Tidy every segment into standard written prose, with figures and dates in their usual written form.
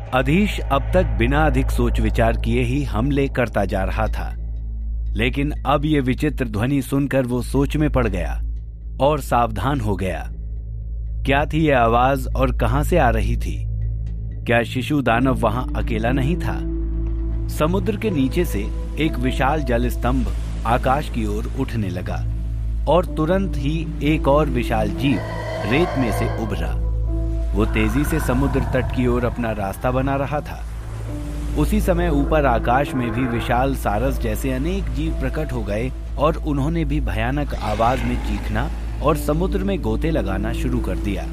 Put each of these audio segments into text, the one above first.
अधीश अब तक बिना अधिक सोच विचार किए ही हमले करता जा रहा था, लेकिन अब ये विचित्र ध्वनि सुनकर वो सोच में पड़ गया और सावधान हो गया। क्या थी यह आवाज और कहां से आ रही थी? क्या शिशु दानव वहां अकेला नहीं था? समुद्र के नीचे से एक विशाल जल स्तंभ आकाश की ओर उठने लगा और तुरंत ही एक और विशाल जीव रेत में से उभरा। वो तेजी से समुद्र तट की ओर अपना रास्ता बना रहा था। उसी समय ऊपर आकाश में भी विशाल सारस जैसे अनेक जीव प्रकट हो गए और उन्होंने भी भयानक आवाज में चीखना और समुद्र में गोते लगाना शुरू कर दिया।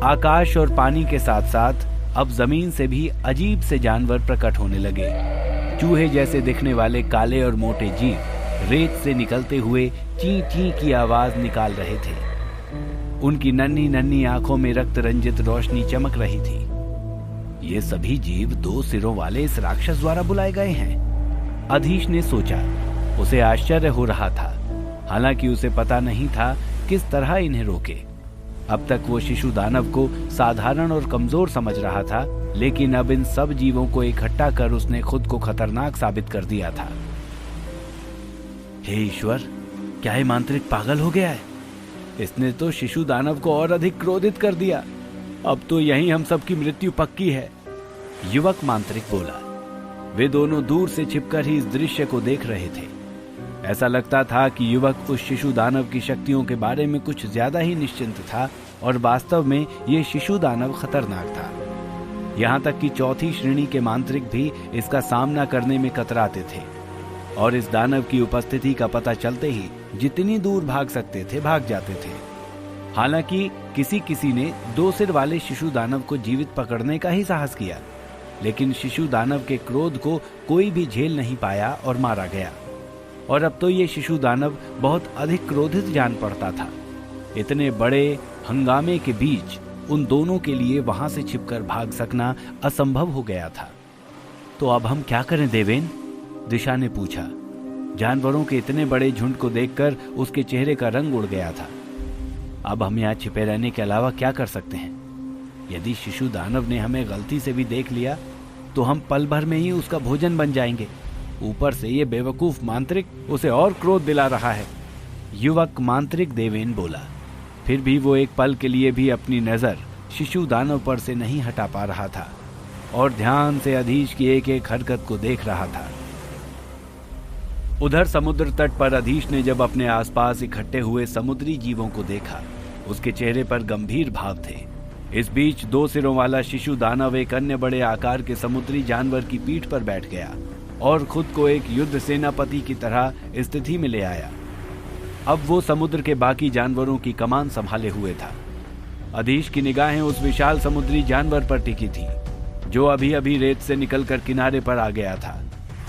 आकाश और पानी के साथ साथ अब जमीन से भी अजीब से जानवर प्रकट होने लगे। चूहे जैसे दिखने वाले काले और मोटे जीव रेत से निकलते हुए ची ची की आवाज निकाल रहे थे। उनकी नन्ही नन्ही आंखों में रक्त रंजित रोशनी चमक रही थी। ये सभी जीव 2 सिरों वाले इस राक्षस द्वारा बुलाए गए हैं, अधीश ने सोचा। उसे आश्चर्य हो रहा था, हालांकि उसे पता नहीं था किस तरह इन्हें रोके। अब तक वो शिशु दानव को साधारण और कमजोर समझ रहा था, लेकिन अब इन सब जीवों को इकट्ठा कर उसने खुद को खतरनाक साबित कर दिया था। हे ईश्वर, क्या ये मांत्रिक पागल हो गया है? इसने तो शिशु दानव को और अधिक क्रोधित कर दिया। अब तो यहीं हम सबकी मृत्यु पक्की है, युवक मांत्रिक बोला। वे दोनों दूर से छिपकर ही इस दृश्य को देख रहे थे। ऐसा लगता था कि युवक उस शिशु दानव की शक्तियों के बारे में कुछ ज्यादा ही निश्चिंत था और वास्तव में ये शिशु दानव खतरनाक था। यहाँ तक कि 4थी श्रेणी के मांत्रिक भी इसका सामना करने में कतराते थे और इस दानव की उपस्थिति का पता चलते ही जितनी दूर भाग सकते थे भाग जाते थे। हालांकि किसी किसी ने 2 सिर वाले शिशु दानव को जीवित पकड़ने का ही साहस किया, लेकिन शिशु दानव के क्रोध को कोई भी झेल नहीं पाया और मारा गया। और अब तो ये शिशु दानव बहुत अधिक क्रोधित जान पड़ता था। इतने बड़े हंगामे के बीच उन दोनों के लिए वहां से छिपकर भाग सकना असंभव हो गया था। तो अब हम क्या करें देवेन? दिशा ने पूछा। जानवरों के इतने बड़े झुंड को देखकर उसके चेहरे का रंग उड़ गया था। अब हम यहाँ छिपे रहने के अलावा क्या कर सकते हैं? यदि शिशु दानव ने हमें गलती से भी देख लिया तो हम पल भर में ही उसका भोजन बन जाएंगे। ऊपर से ये बेवकूफ मांत्रिक उसे और क्रोध दिला रहा है, युवक मांत्रिक देवेन बोला। फिर भी वो एक पल के लिए भी अपनी नजर शिशु दानव पर से नहीं हटा पा रहा था और ध्यान से अधीश की एक एक हरकत को देख रहा था। उधर समुद्र तट पर अधीश ने जब अपने आसपास इकट्ठे हुए समुद्री जीवों को देखा, उसके चेहरे पर गंभीर भाव थे। इस बीच 2 सिरों वाला शिशु दानव एक अन्य बड़े आकार के समुद्री जानवर की पीठ पर बैठ गया और खुद को एक युद्ध सेनापति की तरह स्थिति में ले आया। अब वो समुद्र के बाकी जानवरों की कमान संभाले हुए था। अधीश की निगाहें उस विशाल समुद्री जानवर पर टिकी थी, जो अभी अभी रेत से निकलकर किनारे पर आ गया था।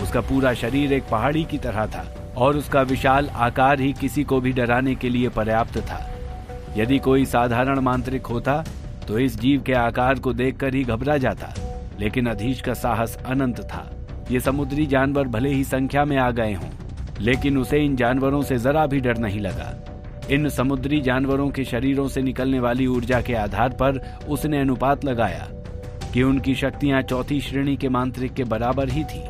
उसका पूरा शरीर एक पहाड़ी की तरह था और उसका विशाल आकार ही किसी को भी डराने के लिए पर्याप्त था। यदि कोई साधारण मांत्रिक होता तो इस जीव के आकार को देखकर ही घबरा जाता, लेकिन अधीश का साहस अनंत था। ये समुद्री जानवर भले ही संख्या में आ गए हों, लेकिन उसे इन जानवरों से जरा भी डर नहीं लगा। इन समुद्री जानवरों के शरीरों से निकलने वाली ऊर्जा के आधार पर उसने अनुपात लगाया कि उनकी शक्तियां 4थी श्रेणी के मांत्रिक के बराबर ही थी।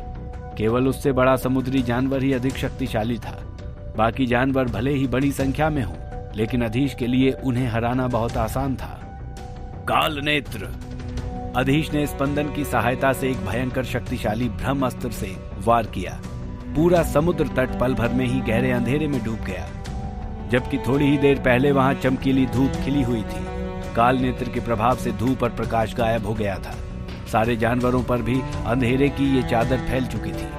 केवल उससे बड़ा समुद्री जानवर ही अधिक शक्तिशाली था। बाकी जानवर भले ही बड़ी संख्या में हों, लेकिन अधीश के लिए उन्हें हराना बहुत आसान था। काल नेत्र। अधीश ने स्पंदन की सहायता से एक भयंकर शक्तिशाली ब्रह्म अस्त्र से वार किया। पूरा समुद्र तट पल भर में ही गहरे अंधेरे में डूब गया, जबकि थोड़ी ही देर पहले वहां चमकीली धूप खिली हुई थी। काल नेत्र के प्रभाव से धूप और प्रकाश गायब हो गया था। सारे जानवरों पर भी अंधेरे की ये चादर फैल चुकी थी।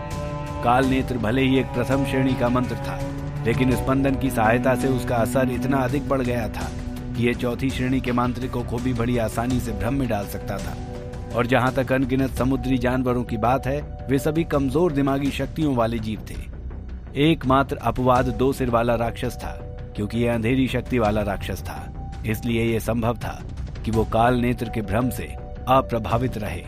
काल नेत्र भले ही एक प्रथम श्रेणी का मंत्र था, लेकिन स्पंदन की सहायता से उसका असर इतना अधिक बढ़ गया था कि ये 4थी श्रेणी के मांत्रिकों को भी बड़ी आसानी से भ्रम में डाल सकता था। और जहां तक अनगिनत समुद्री जानवरों की बात है, वे सभी कमजोर दिमागी शक्तियों वाले जीव थे। एकमात्र अपवाद 2 सिर वाला राक्षस था, क्योंकि यह अंधेरी शक्ति वाला राक्षस था। इसलिए यह संभव था कि वो काल नेत्र के भ्रम से अप्रभावित रहे।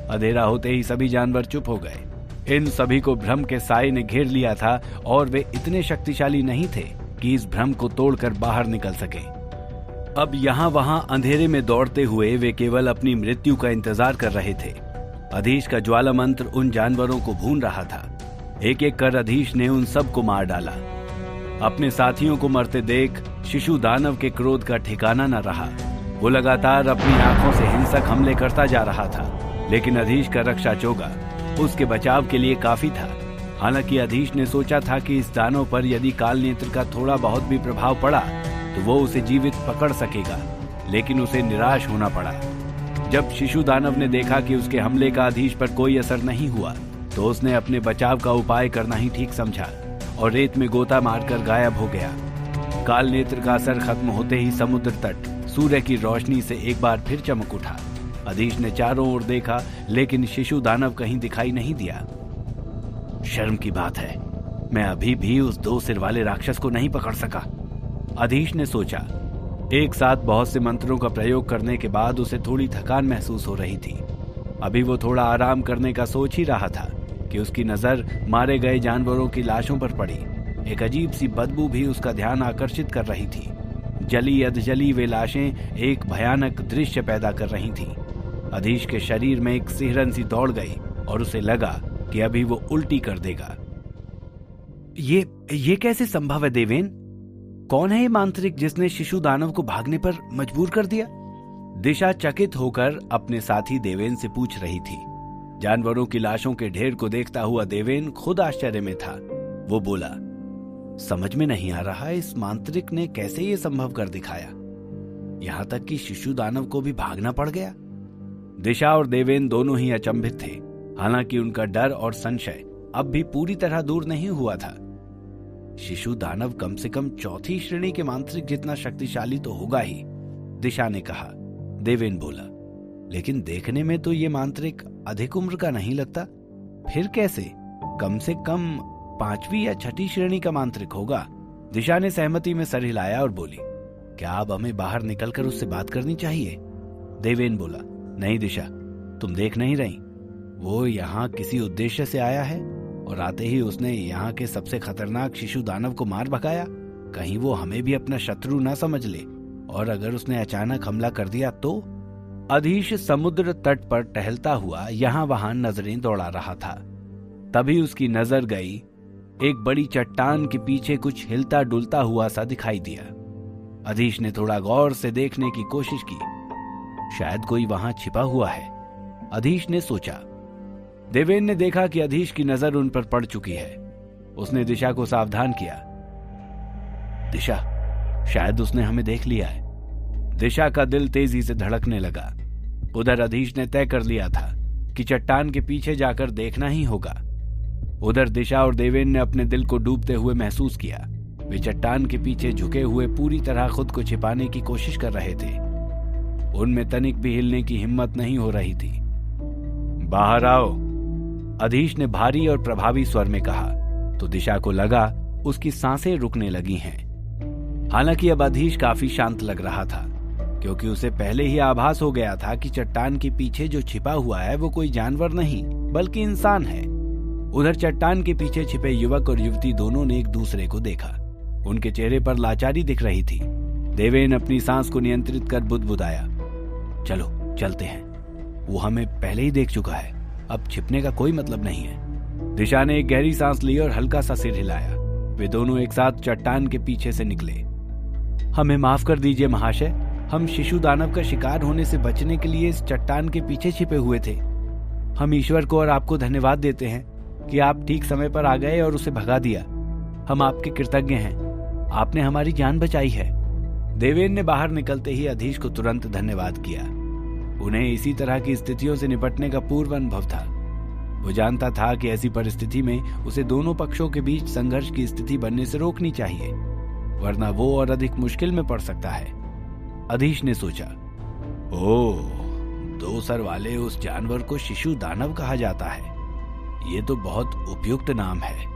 अंधेरा होते ही सभी जानवर चुप हो गए। इन सभी को भ्रम के साए ने घेर लिया था और वे इतने शक्तिशाली नहीं थे कि इस भ्रम को तोड़कर बाहर निकल सके। अब यहाँ वहां अंधेरे में दौड़ते हुए वे केवल अपनी मृत्यु का इंतजार कर रहे थे। अधीश का ज्वाला मंत्र उन जानवरों को भून रहा था। एक एक कर अधीश ने उन सब को मार डाला। अपने साथियों को मरते देख शिशु दानव के क्रोध का ठिकाना न रहा। वो लगातार अपनी आंखों से हिंसक हमले करता जा रहा था, लेकिन अधीश का रक्षा चोगा उसके बचाव के लिए काफी था। हालांकि अधीश ने सोचा था कि इस दानव पर यदि काल नेत्र का थोड़ा बहुत भी प्रभाव पड़ा तो वो उसे जीवित पकड़ सकेगा, लेकिन उसे निराश होना पड़ा। जब शिशु दानव ने देखा कि उसके हमले का अधीश पर कोई असर नहीं हुआ तो उसने अपने बचाव का उपाय करना ही ठीक समझा और रेत में गोता मारकर गायब हो गया। काल नेत्र का असर खत्म होते ही समुद्र तट सूर्य की रोशनी से एक बार फिर चमक उठा। अधीश ने चारों ओर देखा, लेकिन शिशु दानव कहीं दिखाई नहीं दिया। शर्म की बात है, मैं अभी भी उस 2 सिर वाले राक्षस को नहीं पकड़ सका, अधीश ने सोचा। एक साथ बहुत से मंत्रों का प्रयोग करने के बाद उसे थोड़ी थकान महसूस हो रही थी। अभी वो थोड़ा आराम करने का सोच ही रहा था कि उसकी नजर मारे गए जानवरों की लाशों पर पड़ी। एक अजीब सी बदबू भी उसका ध्यान आकर्षित कर रही थी। जली अधजली वे लाशें एक भयानक दृश्य पैदा कर रही थीं। अधीश के शरीर में एक सिहरन सी दौड़ गई और उसे लगा कि अभी वो उल्टी कर देगा। ये कैसे संभव है देवेन? कौन है ये मांत्रिक जिसने शिशु दानव को भागने पर मजबूर कर दिया? दिशा चकित होकर अपने साथी देवेन से पूछ रही थी। जानवरों की लाशों के ढेर को देखता हुआ देवेन खुद आश्चर्य में था। वो बोला, समझ में नहीं आ रहा इस मांत्रिक ने कैसे ये संभव कर दिखाया, यहां तक कि शिशु दानव को भी भागना पड़ गया। दिशा और देवेन दोनों ही अचंभित थे। हालांकि उनका डर और संशय अब भी पूरी तरह दूर नहीं हुआ था। शिशु दानव कम से कम 4थी श्रेणी के मांत्रिक जितना शक्तिशाली तो होगा ही, दिशा ने कहा। देवेन बोला, लेकिन देखने में तो ये मांत्रिक अधिक उम्र का नहीं लगता। फिर कैसे? कम से कम 5वीं या 6ठी श्रेणी का मांत्रिक होगा। दिशा ने सहमति में सर हिलाया और बोली, क्या अब हमें बाहर निकलकर उससे बात करनी चाहिए? देवेन बोला, नहीं दिशा, तुम देख नहीं रही, वो यहाँ किसी उद्देश्य से आया है और आते ही उसने यहाँ के सबसे खतरनाक शिशु दानव को मार भगाया। कहीं वो हमें भी अपना शत्रु ना समझ ले, और अगर उसने अचानक हमला कर दिया तो? अधीश समुद्र तट पर टहलता हुआ यहाँ वहां नजरें दौड़ा रहा था। तभी उसकी नजर गई एक बड़ी चट्टान के पीछे कुछ हिलता डुलता हुआ सा दिखाई दिया। अधीश ने थोड़ा गौर से देखने की कोशिश की। शायद कोई वहां छिपा हुआ है, अधीश ने सोचा। देवेन ने देखा कि अधीश की नजर उन पर पड़ चुकी है। उसने दिशा को सावधान किया। दिशा, शायद उसने हमें देख लिया है। दिशा का दिल तेजी से धड़कने लगा। उधर अधीश ने तय कर लिया था कि चट्टान के पीछे जाकर देखना ही होगा। उधर दिशा और देवेन ने अपने दिल को डूबते हुए महसूस किया। वे चट्टान के पीछे झुके हुए पूरी तरह खुद को छिपाने की कोशिश कर रहे थे। उनमें तनिक भी हिलने की हिम्मत नहीं हो रही थी। बाहर आओ, अधीश ने भारी और प्रभावी स्वर में कहा तो दिशा को लगा उसकी सांसें रुकने लगी हैं। हालांकि अब अधीश काफी शांत लग रहा था, क्योंकि उसे पहले ही आभास हो गया था कि चट्टान के पीछे जो छिपा हुआ है वो कोई जानवर नहीं बल्कि इंसान है। उधर चट्टान के पीछे छिपे युवक और युवती दोनों ने एक दूसरे को देखा। उनके चेहरे पर लाचारी दिख रही थी। देवेन अपनी सांस को नियंत्रित कर बुदबुदाया, चलो चलते हैं, वो हमें पहले ही देख चुका है, अब छिपने का कोई मतलब नहीं है। दिशा ने एक गहरी सांस ली और हल्का सा सिर हिलाया। वे दोनों एक साथ चट्टान के पीछे से निकले। हमें माफ कर दीजिए महाशय, हम शिशु दानव का शिकार होने से बचने के लिए इस चट्टान के पीछे छिपे हुए थे। हम ईश्वर को और आपको धन्यवाद देते हैं कि आप ठीक समय पर आ गए और उसे भगा दिया। हम आपके कृतज्ञ हैं, आपने हमारी जान बचाई है। देवेन ने बाहर निकलते ही अधीश को तुरंत धन्यवाद किया। उन्हें इसी तरह की स्थितियों से निपटने का पूर्व अनुभव था। वो जानता था कि ऐसी परिस्थिति में उसे दोनों पक्षों के बीच संघर्ष की स्थिति बनने से रोकनी चाहिए, वरना वो और अधिक मुश्किल में पड़ सकता है। अधीश ने सोचा, ओह, 2 सर वाले उस जानवर को शिशु दानव कहा जाता है। ये तो बहुत उपयुक्त नाम है।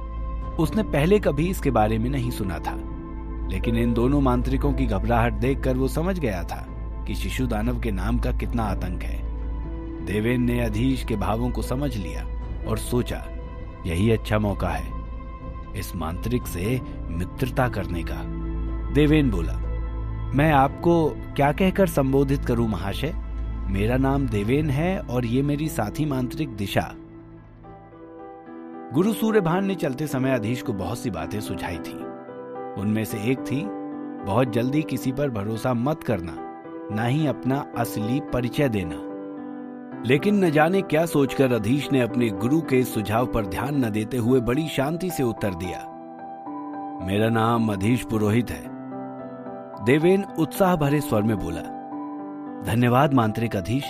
उसने पहले कभी इसके बारे में नहीं सुना था, लेकिन इन दोनों मांत्रिकों की घबराहट देखकर वो समझ गया था कि शिशु दानव के नाम का कितना आतंक है। देवेन ने अधीश के भावों को समझ लिया और सोचा, यही अच्छा मौका है इस मांत्रिक से मित्रता करने का। देवेन बोला, मैं आपको क्या कहकर संबोधित करूं महाशय? मेरा नाम देवेन है और ये मेरी साथी मांत्रिक दिशा। गुरु सूर्यभान ने चलते समय अधीश को बहुत सी बातें सुझाई थी। उनमें से एक थी, बहुत जल्दी किसी पर भरोसा मत करना, ना ही अपना असली परिचय देना। लेकिन न जाने क्या सोचकर अधीश ने अपने गुरु के इस सुझाव पर ध्यान न देते हुए बड़ी शांति से उत्तर दिया, मेरा नाम अधीश पुरोहित है। देवेन उत्साह भरे स्वर में बोला, धन्यवाद मांत्रिक अधीश।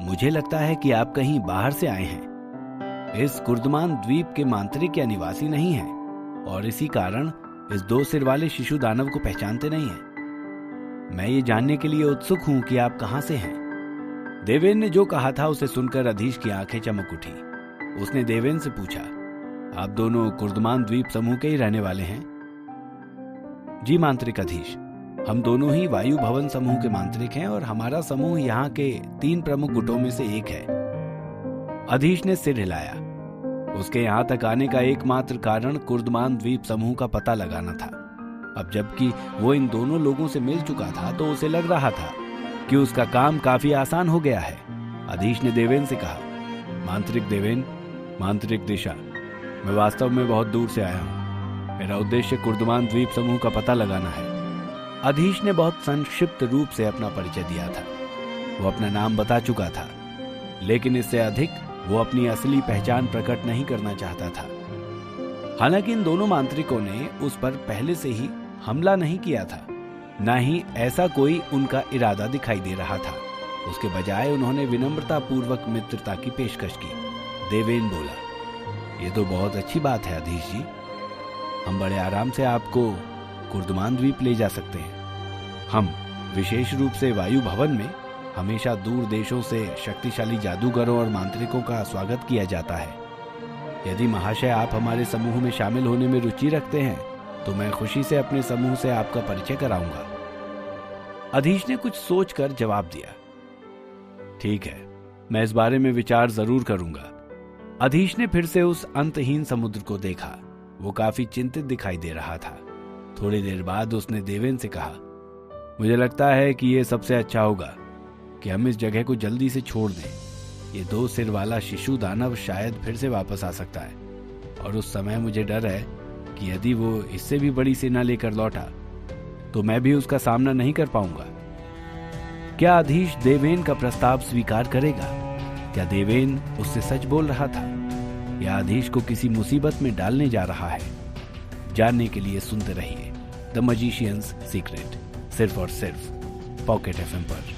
मुझे लगता है कि आप कहीं बाहर से आए हैं। इस कुर्दमान द्वीप के मांत्रिक या निवासी नहीं हैं और इसी कारण इस 2 सिर वाले शिशु दानव को पहचानते नहीं हैं। मैं ये जानने के लिए उत्सुक हूं कि आप कहां से हैं। देवेन ने जो कहा था उसे सुनकर अधीश की आंखें चमक उठी। उसने देवेन से पूछा, आप दोनों कुर्दमान द्वीप समूह के ही रहने वाले हैं? जी मांत्रिक अधीश, हम दोनों ही वायु भवन समूह के मांत्रिक हैं और हमारा समूह यहाँ के 3 प्रमुख गुटों में से एक है। अधीश ने सिर हिलाया। उसके यहां तक आने का एकमात्र कारण कुर्दमान द्वीप समूह का पता लगाना था। अब जबकि वो इन दोनों लोगों से मिल चुका था तो उसे लग रहा था कि उसका काम काफी आसान हो गया है। अधीश ने देवेन से कहा, मांत्रिक देवेन, मांत्रिक दिशा, मैं वास्तव में बहुत दूर से आया हूं। मेरा उद्देश्य कुर्दमान द्वीप समूह का पता लगाना है। अधीश ने बहुत संक्षिप्त रूप से अपना परिचय दिया था। वो अपना नाम बता चुका था, लेकिन इससे अधिक वो अपनी असली पहचान प्रकट नहीं करना चाहता था। हालांकि इन दोनों मांत्रिकों ने उस पर पहले से ही हमला नहीं किया था, न ही ऐसा कोई उनका इरादा दिखाई दे रहा था। उसके बजाय उन्होंने विनम्रता पूर्वक मित्रता की पेशकश की। देवेन बोला, ये तो बहुत अच्छी बात है अधीश जी। हम बड़े आराम से आपको कुर्दमान द्वीप ले जा सकते हैं। हम विशेष रूप से वायु भवन में हमेशा दूर देशों से शक्तिशाली जादूगरों और मांत्रिकों का स्वागत किया जाता है। यदि महाशय आप हमारे समूह में शामिल होने में रुचि रखते हैं तो मैं खुशी से अपने समूह से आपका परिचय कराऊंगा। अधीश ने कुछ सोचकर जवाब दिया, ठीक है, मैं इस बारे में विचार जरूर करूंगा। अधीश ने फिर से उस अंतहीन समुद्र को देखा। वो काफी चिंतित दिखाई दे रहा था। थोड़ी देर बाद उसने देवेन से कहा, मुझे लगता है कि यह सबसे अच्छा होगा कि हम इस जगह को जल्दी से छोड़ दें। ये 2 सिर वाला शिशु दानव शायद फिर से वापस आ सकता है और उस समय मुझे डर है कि यदि वो इससे भी बड़ी सेना लेकर लौटा तो मैं भी उसका सामना नहीं कर पाऊंगा। क्या अधीश देवेन का प्रस्ताव स्वीकार करेगा? क्या देवेन उससे सच बोल रहा था या अधीश को किसी मुसीबत में डालने जा रहा है? जानने के लिए सुनते रहिए द मजिशियंस सीक्रेट, सिर्फ और सिर्फ पॉकेट FM पर।